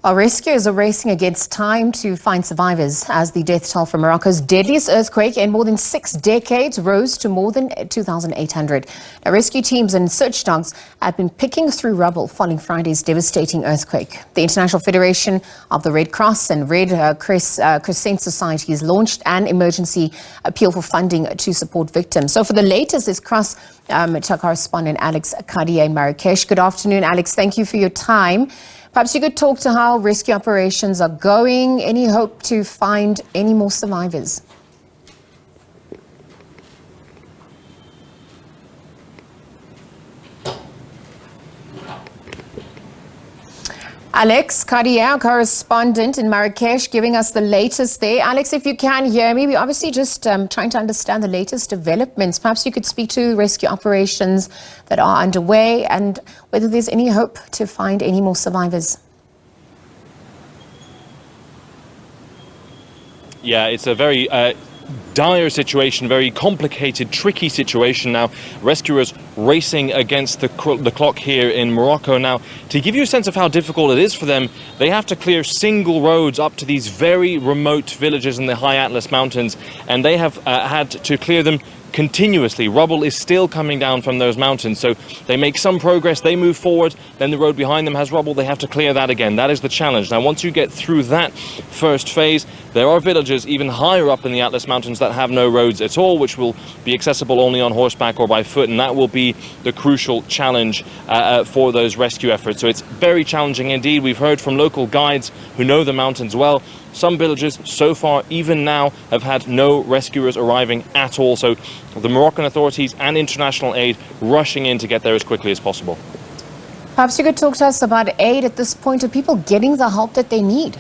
While rescuers are racing against time to find survivors as the death toll from Morocco's deadliest earthquake in more than 6 decades rose to more than 2,800. Now, rescue teams and search dogs have been picking through rubble following Friday's devastating earthquake. The International Federation of the Red Cross and Crescent Societies launched an emergency appeal for funding to support victims. So for the latest is our correspondent Alex Cadier in Marrakesh. Good afternoon, Alex. Thank you for your time. Perhaps you could talk to how rescue operations are going. Any hope to find any more survivors? Alex Cadier, correspondent in Marrakesh, giving us the latest there. Alex, if you can hear me, we're obviously just trying to understand the latest developments. Perhaps you could speak to rescue operations that are underway and whether there's any hope to find any more survivors. Yeah, it's a very dire situation, very complicated, tricky situation now. Rescuers racing against the clock here in Morocco. Now, to give you a sense of how difficult it is for them, they have to clear single roads up to these very remote villages in the high Atlas Mountains, and they have had to clear them continuously. Rubble is still coming down from those mountains, so they make some progress, they move forward, then the road behind them has rubble, they have to clear that again. That is the challenge. Now, once you get through that first phase, there are villages even higher up in the Atlas Mountains that have no roads at all, which will be accessible only on horseback or by foot, and that will be the crucial challenge for those rescue efforts. So it's very challenging indeed. We've heard from local guides who know the mountains well. Some villages so far, even now, have had no rescuers arriving at all. So the Moroccan authorities and international aid rushing in to get there as quickly as possible. Perhaps you could talk to us about aid at this point. Are people getting the help that they need?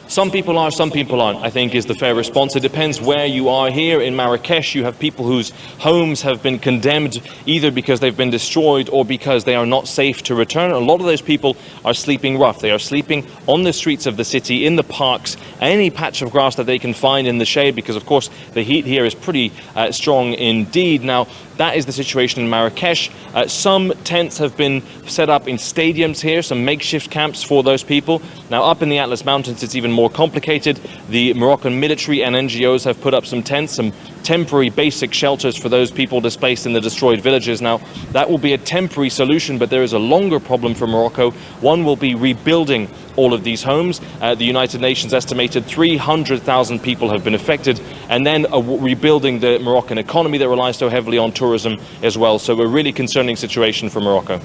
Some people are, some people aren't, I think is the fair response. It depends where you are. Here in Marrakesh, you have people whose homes have been condemned either because they've been destroyed or because they are not safe to return. A lot of those people are sleeping rough. They are sleeping on the streets of the city, in the parks, any patch of grass that they can find in the shade, because of course the heat here is pretty strong indeed. Now, that is the situation in Marrakesh. Some tents have been set up in stadiums here, some makeshift camps for those people. Now, up in the Atlas Mountains, it's even more complicated. The Moroccan military and NGOs have put up some tents, some temporary basic shelters for those people displaced in the destroyed villages. Now, that will be a temporary solution, but there is a longer problem for Morocco. One will be rebuilding all of these homes. The United Nations estimated 300,000 people have been affected, and then rebuilding the Moroccan economy that relies so heavily on tourism as well. So a really concerning situation for Morocco.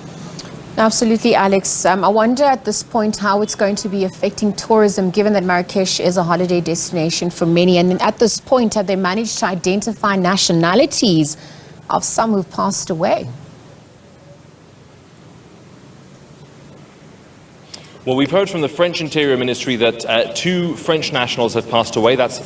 Absolutely, Alex. I wonder at this point how it's going to be affecting tourism, given that Marrakesh is a holiday destination for many. And at this point, have they managed to identify nationalities of some who've passed away? Well, we've heard from the French Interior Ministry that 2 French nationals have passed away. That's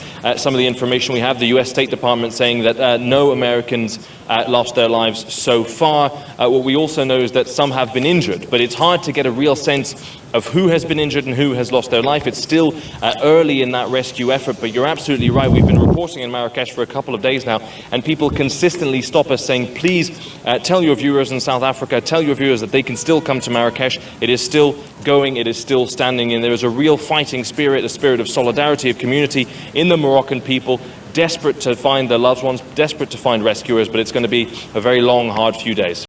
some of the information we have. The US State Department saying that no Americans lost their lives so far. What we also know is that some have been injured, but it's hard to get a real sense of who has been injured and who has lost their life. It's still early in that rescue effort, but you're absolutely right. We've been reporting in Marrakesh for a couple of days now, and people consistently stop us saying, please tell your viewers in South Africa, tell your viewers that they can still come to Marrakesh. It is still going, it is still standing, and there is a real fighting spirit, a spirit of solidarity, of community in the Moroccan people, desperate to find their loved ones, desperate to find rescuers, but it's going to be a very long, hard few days.